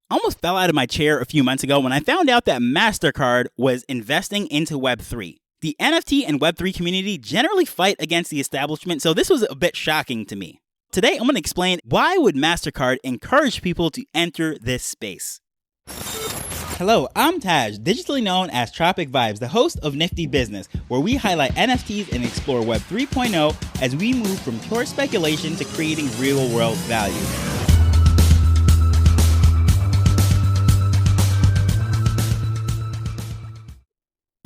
I almost fell out of my chair a few months ago when I found out that MasterCard was investing into Web3. The NFT and Web3 community generally fight against the establishment, so this was a bit shocking to me. Today, I'm going to explain why would MasterCard encourage people to enter this space. Hello, I'm Taj, digitally known as Tropic Vibes, the host of Nifty Business, where we highlight NFTs and explore Web 3.0 as we move from pure speculation to creating real-world value.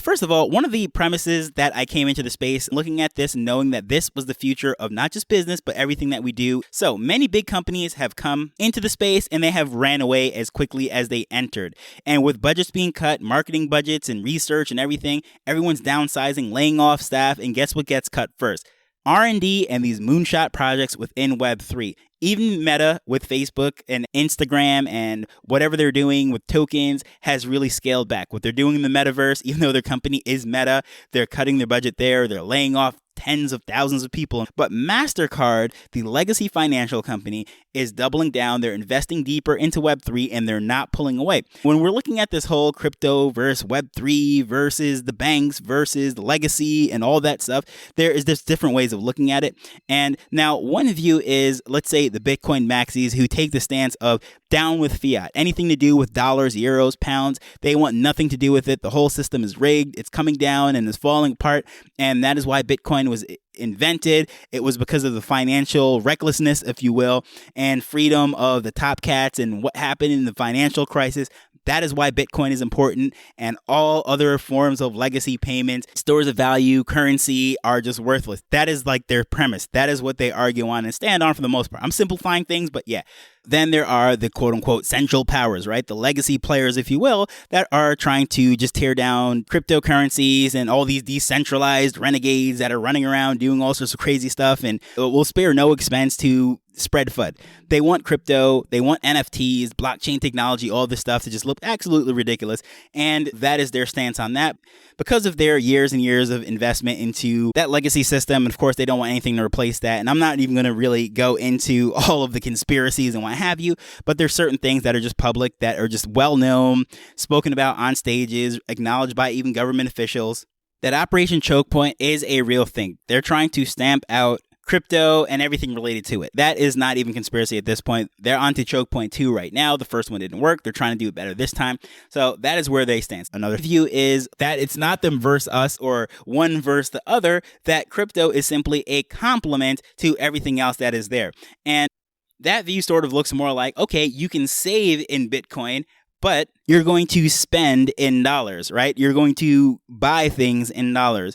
First of all, one of the premises that I came into the space looking at this and knowing that this was the future of not just business, but everything that we do. So many big companies have come into the space and they have ran away as quickly as they entered. And with budgets being cut, marketing budgets and research and everything, everyone's downsizing, laying off staff, and guess what gets cut first? R&D and these moonshot projects within Web3. Even Meta with Facebook and Instagram and whatever they're doing with tokens has really scaled back. What they're doing in the metaverse, even though their company is Meta, they're cutting their budget there. They're laying off tens of thousands of people. But MasterCard, the legacy financial company, is doubling down. They're investing deeper into Web3 and they're not pulling away. When we're looking at this whole crypto versus Web3 versus the banks versus the legacy and all that stuff, there's different ways of looking at it. And now one view is, let's say, the Bitcoin maxis who take the stance of down with fiat. Anything to do with dollars, euros, pounds, they want nothing to do with it. The whole system is rigged. It's coming down and is falling apart. And that is why Bitcoin was invented. It was because of the financial recklessness, if you will, and freedom of the top cats and what happened in the financial crisis. That is why Bitcoin is important, and all other forms of legacy payments, stores of value, currency are just worthless. That is like their premise. That is what they argue on and stand on for the most part. I'm simplifying things, but yeah. Then there are the quote unquote central powers, right? The legacy players, if you will, that are trying to just tear down cryptocurrencies and all these decentralized renegades that are running around doing all sorts of crazy stuff and will spare no expense to spread FUD. They want crypto, they want NFTs, blockchain technology, all this stuff to just look absolutely ridiculous. And that is their stance on that because of their years and years of investment into that legacy system. And of course, they don't want anything to replace that. And I'm not even going to really go into all of the conspiracies and what have you, but there's certain things that are just public, that are just well known, spoken about on stages, acknowledged by even government officials, that Operation Choke Point is a real thing. They're trying to stamp out crypto and everything related to it. That is not even conspiracy at this point. They're on to Choke Point 2 right now. The first one didn't work. They're trying to do it better this time. So that is where they stand. Another view is that it's not them versus us or one versus the other, that crypto is simply a complement to everything else that is there. And that view sort of looks more like, okay, you can save in Bitcoin, but you're going to spend in dollars, right? You're going to buy things in dollars.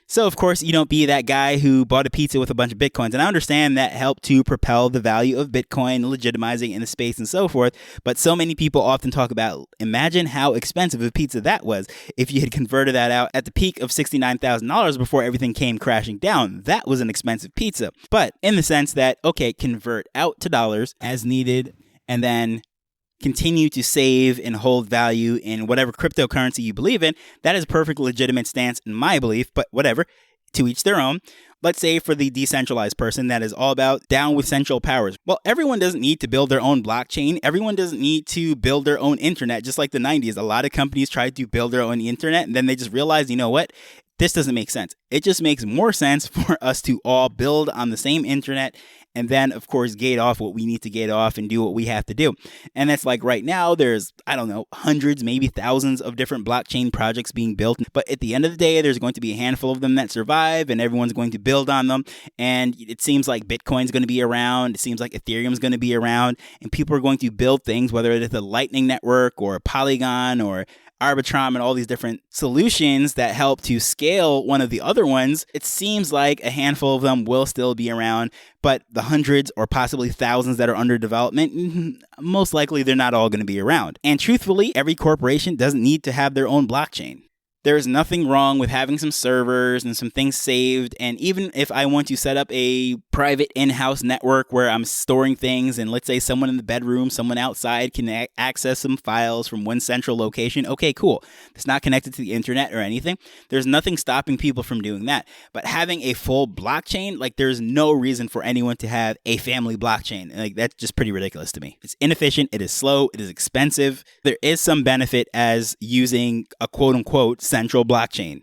So, of course, you don't be that guy who bought a pizza with a bunch of Bitcoins. And I understand that helped to propel the value of Bitcoin, legitimizing in the space and so forth. But so many people often talk about, imagine how expensive a pizza that was if you had converted that out at the peak of $69,000 before everything came crashing down. That was an expensive pizza. But in the sense that, okay, convert out to dollars as needed and then continue to save and hold value in whatever cryptocurrency you believe in. That is a perfect legitimate stance in my belief, but whatever, to each their own. Let's say for the decentralized person that is all about down with central powers. Well, everyone doesn't need to build their own blockchain. Everyone doesn't need to build their own internet. Just like the 90s, a lot of companies tried to build their own internet and then they just realized, you know what? This doesn't make sense. It just makes more sense for us to all build on the same internet and then, of course, gate off what we need to gate off and do what we have to do. And that's like right now, there's, I don't know, hundreds, maybe thousands of different blockchain projects being built. But at the end of the day, there's going to be a handful of them that survive and everyone's going to build on them. And it seems like Bitcoin's going to be around. It seems like Ethereum's going to be around. And people are going to build things, whether it's a Lightning Network or a Polygon or Arbitrum and all these different solutions that help to scale one of the other ones. It seems like a handful of them will still be around, but the hundreds or possibly thousands that are under development, most likely they're not all going to be around. And truthfully, every corporation doesn't need to have their own blockchain. There's nothing wrong with having some servers and some things saved. And even if I want to set up a private in-house network where I'm storing things, and let's say someone in the bedroom, someone outside can access some files from one central location. Okay, cool. It's not connected to the internet or anything. There's nothing stopping people from doing that. But having a full blockchain, like there's no reason for anyone to have a family blockchain. Like that's just pretty ridiculous to me. It's inefficient. It is slow. It is expensive. There is some benefit as using a quote unquote central blockchain.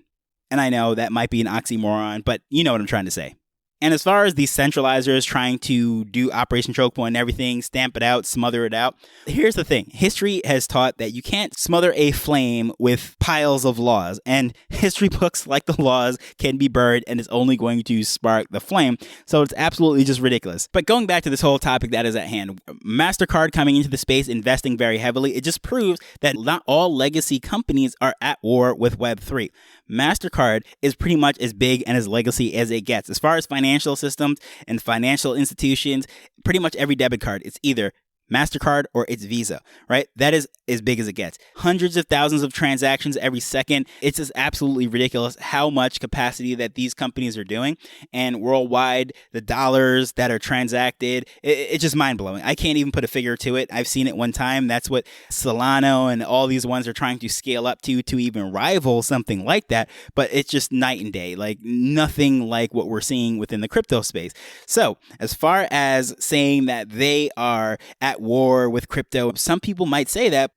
And I know that might be an oxymoron, but you know what I'm trying to say. And as far as these centralizers trying to do Operation Choke Point and everything, stamp it out, smother it out, here's the thing. History has taught that you can't smother a flame with piles of laws. And history books, like the laws, can be burned and it's only going to spark the flame. So it's absolutely just ridiculous. But going back to this whole topic that is at hand, MasterCard coming into the space, investing very heavily, it just proves that not all legacy companies are at war with Web3. MasterCard is pretty much as big and as legacy as it gets. As far as financial systems and financial institutions, pretty much every debit card, it's either MasterCard or it's Visa, right? That is as big as it gets. Hundreds of thousands of transactions every second. It's just absolutely ridiculous how much capacity that these companies are doing. And worldwide, the dollars that are transacted, it's just mind-blowing. I can't even put a figure to it. I've seen it one time. That's what Solana and all these ones are trying to scale up to even rival something like that. But it's just night and day, like nothing like what we're seeing within the crypto space. So as far as saying that they are at war with crypto, some people might say that,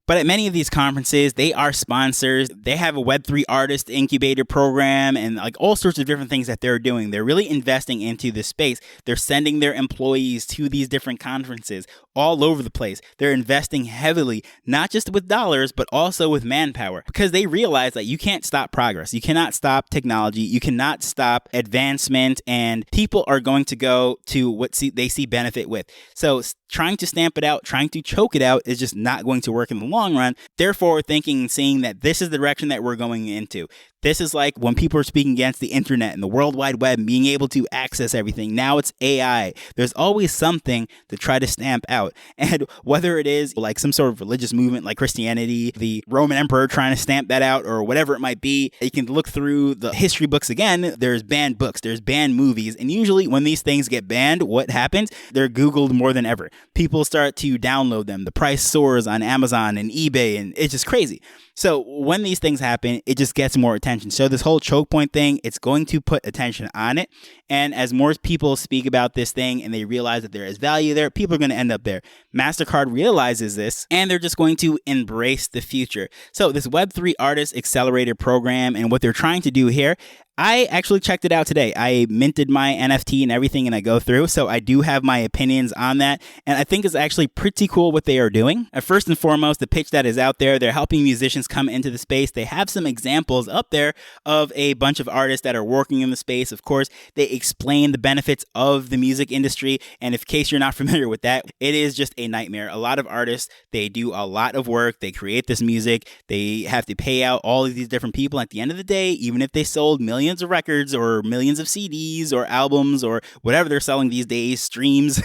but at many of these conferences, they are sponsors. They have a Web3 artist incubator program and like all sorts of different things that they're doing. They're really investing into this space. They're sending their employees to these different conferences all over the place. They're investing heavily, not just with dollars, but also with manpower, because they realize that you can't stop progress. You cannot stop technology. You cannot stop advancement, and people are going to go to what they see benefit with. So trying to stamp it out, trying to choke it out is just not going to work in the long run. Therefore, thinking and seeing that this is the direction that we're going into. This is like when people are speaking against the internet and the World Wide Web and being able to access everything. Now it's AI. There's always something to try to stamp out. And whether it is like some sort of religious movement like Christianity, the Roman emperor trying to stamp that out, or whatever it might be, you can look through the history books again. There's banned books, there's banned movies. And usually when these things get banned, what happens? They're Googled more than ever. People start to download them. The price soars on Amazon and eBay, and it's just crazy. So when these things happen, it just gets more attention. So this whole choke point thing, it's going to put attention on it. And as more people speak about this thing and they realize that there is value there, people are going to end up there. MasterCard realizes this, and they're just going to embrace the future. So this Web3 Artist Accelerator program and what they're trying to do here, I actually checked it out today. I minted my NFT and everything, and I go through. So I do have my opinions on that. And I think it's actually pretty cool what they are doing. First and foremost, the pitch that is out there, they're helping musicians come into the space. They have some examples up there of a bunch of artists that are working in the space. Of course, they explain the benefits of the music industry. And in case you're not familiar with that, it is just a nightmare. A lot of artists, they do a lot of work. They create this music. They have to pay out all of these different people. At the end of the day, even if they sold millions of records or millions of CDs or albums or whatever they're selling these days, streams,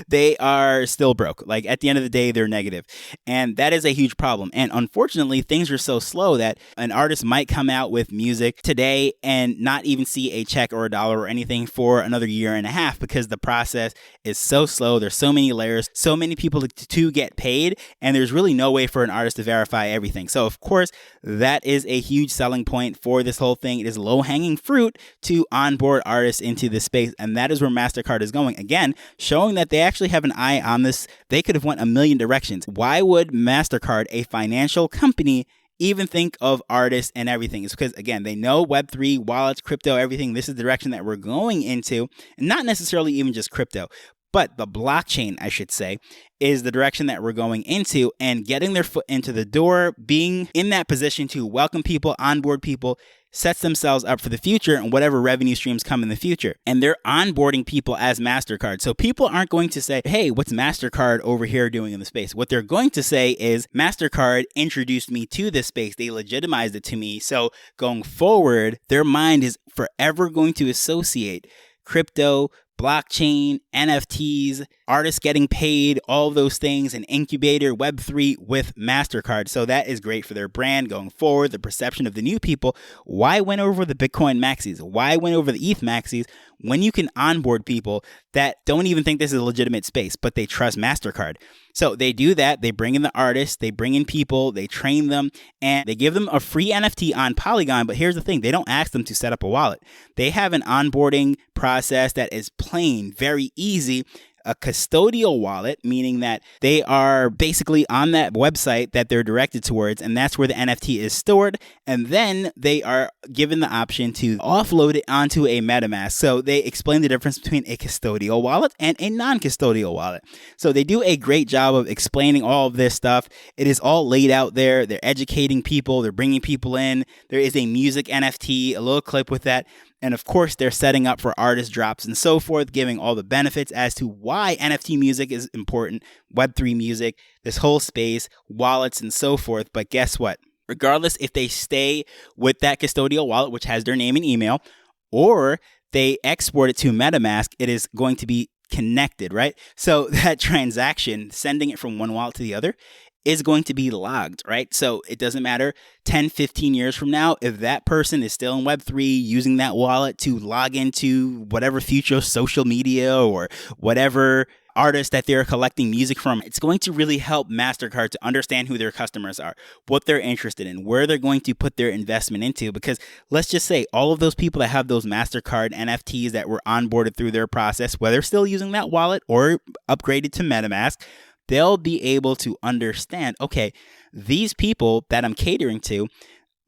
they are still broke. Like at the end of the day, they're negative. And that is a huge problem. And unfortunately, things are so slow that an artist might come out with music today and not even see a check or a dollar or anything for another year and a half, because the process is so slow. There's so many layers, so many people to get paid, and there's really no way for an artist to verify everything. So of course, that is a huge selling point for this whole thing. It is low-hanging fruit to onboard artists into this space, and that is where MasterCard is going. Again, showing that they actually have an eye on this. They could have went a million directions. Why would MasterCard, a financial company, even think of artists and everything? It's because, again, they know Web3, wallets, crypto, everything. This is the direction that we're going into, and not necessarily even just crypto, but the blockchain, I should say, is the direction that we're going into, and getting their foot into the door, being in that position to welcome people, onboard people, sets themselves up for the future and whatever revenue streams come in the future. And they're onboarding people as MasterCard. So people aren't going to say, hey, what's MasterCard over here doing in the space? What they're going to say is, MasterCard introduced me to this space. They legitimized it to me. So going forward, their mind is forever going to associate crypto, blockchain, NFTs, artists getting paid, all of those things, an incubator, Web3 with MasterCard. So that is great for their brand going forward, the perception of the new people. Why win over the Bitcoin maxis? Why win over the ETH maxis when you can onboard people that don't even think this is a legitimate space, but they trust MasterCard? So they do that. They bring in the artists, they bring in people, they train them, and they give them a free NFT on Polygon. But here's the thing, they don't ask them to set up a wallet. They have an onboarding process that is plain, very easy. A custodial wallet, meaning that they are basically on that website that they're directed towards, and that's where the NFT is stored. And then they are given the option to offload it onto a MetaMask. So they explain the difference between a custodial wallet and a non-custodial wallet. So they do a great job of explaining all of this stuff. It is all laid out there. They're educating people. They're bringing people in. There is a music NFT, a little clip with that. And of course, they're setting up for artist drops and so forth, giving all the benefits as to why NFT music is important, Web3 music, this whole space, wallets, and so forth. But guess what? Regardless if they stay with that custodial wallet, which has their name and email, or they export it to MetaMask, it is going to be connected, right? So that transaction, sending it from one wallet to the other, is going to be logged, right? So it doesn't matter 10, 15 years from now, if that person is still in Web3 using that wallet to log into whatever future social media or whatever artist that they're collecting music from, it's going to really help MasterCard to understand who their customers are, what they're interested in, where they're going to put their investment into. Because let's just say all of those people that have those MasterCard NFTs that were onboarded through their process, whether still using that wallet or upgraded to MetaMask, they'll be able to understand, okay, these people that I'm catering to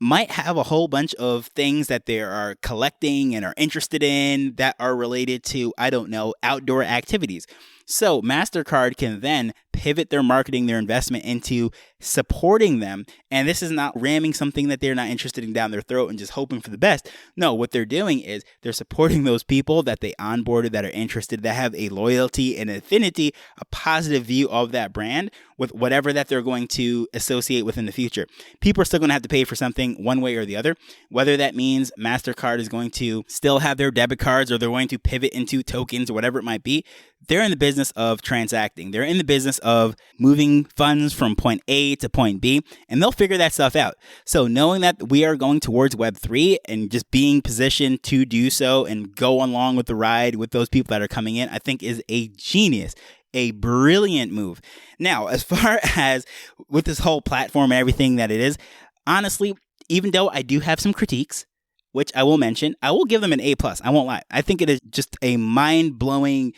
might have a whole bunch of things that they are collecting and are interested in that are related to, I don't know, outdoor activities. So MasterCard can then pivot their marketing, their investment into supporting them. And this is not ramming something that they're not interested in down their throat and just hoping for the best. No, what they're doing is they're supporting those people that they onboarded that are interested, that have a loyalty and affinity, a positive view of that brand with whatever that they're going to associate with in the future. People are still going to have to pay for something one way or the other, whether that means MasterCard is going to still have their debit cards or they're going to pivot into tokens or whatever it might be. They're in the business of transacting. They're in the business of moving funds from point A to point B, and they'll figure that stuff out. So knowing that we are going towards Web3 and just being positioned to do so and go along with the ride with those people that are coming in, I think is a genius, a brilliant move. Now, as far as with this whole platform and everything that it is, honestly, even though I do have some critiques, which I will mention, I will give them an A+. I won't lie. I think it is just a mind-blowing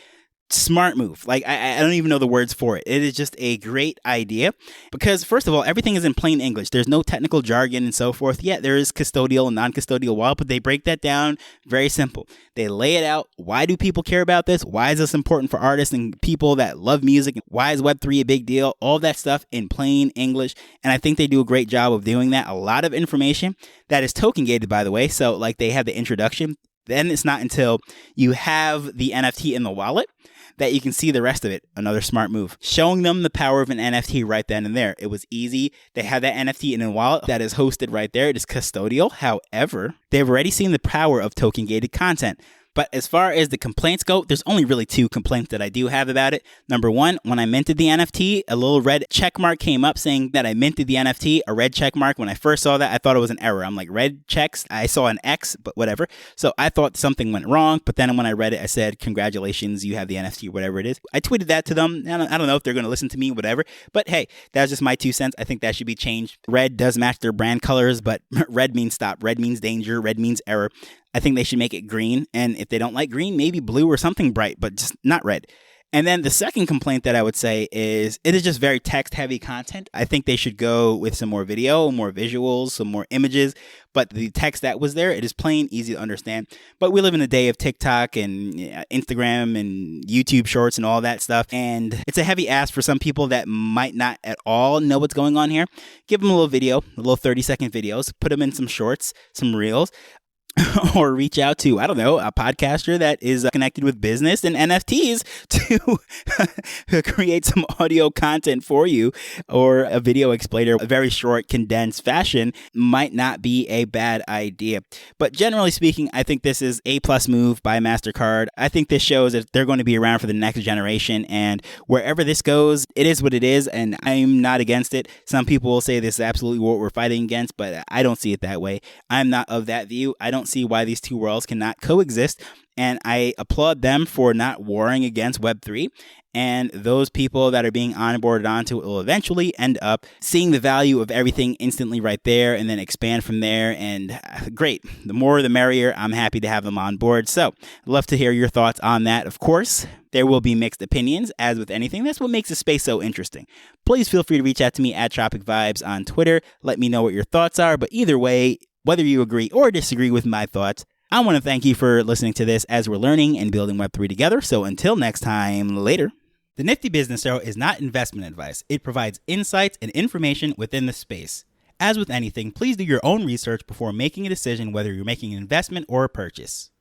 smart move. Like, I don't even know the words for it. It is just a great idea because, first of all, everything is in plain English. There's no technical jargon and so forth. Yeah, there is custodial and non-custodial wallet, but they break that down very simple. They lay it out. Why do people care about this? Why is this important for artists and people that love music? Why is Web3 a big deal? All that stuff in plain English. And I think they do a great job of doing that. A lot of information that is token gated, by the way. So like they have the introduction. Then it's not until you have the NFT in the wallet that you can see the rest of it. Another smart move. Showing them the power of an NFT right then and there. It was easy. They had that NFT in a wallet that is hosted right there. It is custodial. However, they've already seen the power of token gated content. But as far as the complaints go, there's only really two complaints that I do have about it. Number one, when I minted the NFT, a little red check mark came up saying that I minted the NFT, a red check mark. When I first saw that, I thought it was an error. I'm like, red checks? I saw an X, but whatever. So I thought something went wrong. But then when I read it, I said, congratulations, you have the NFT, whatever it is. I tweeted that to them. I don't know if they're going to listen to me, whatever. But hey, that's just my 2 cents. I think that should be changed. Red does match their brand colors, but red means stop. Red means danger. Red means error. I think they should make it green. And if they don't like green, maybe blue or something bright, but just not red. And then the second complaint that I would say is it is just very text heavy content. I think they should go with some more video, more visuals, some more images. But the text that was there, it is plain, easy to understand. But we live in a day of TikTok and Instagram and YouTube shorts and all that stuff. And it's a heavy ask for some people that might not at all know what's going on here. Give them a little video, a little 30-second videos, put them in some shorts, some reels. or reach out to, I don't know, a podcaster that is connected with business and NFTs to create some audio content for you, or a video explainer, a very short, condensed fashion might not be a bad idea. But generally speaking, I think this is a plus move by MasterCard. I think this shows that they're going to be around for the next generation, and wherever this goes, it is what it is, and I'm not against it. Some people will say this is absolutely what we're fighting against, but I don't see it that way. I'm not of that view. I don't see why these two worlds cannot coexist, and I applaud them for not warring against Web3. And those people that are being onboarded onto it will eventually end up seeing the value of everything instantly right there, and then expand from there. And great, the more the merrier. I'm happy to have them on board. So I'd love to hear your thoughts on that. Of course, there will be mixed opinions, as with anything. That's what makes the space so interesting. Please feel free to reach out to me at Tropic Vibes on Twitter. Let me know what your thoughts are. But either way, whether you agree or disagree with my thoughts, I want to thank you for listening to this as we're learning and building Web3 together. So until next time, later. The Nifty Business Arrow is not investment advice. It provides insights and information within the space. As with anything, please do your own research before making a decision whether you're making an investment or a purchase.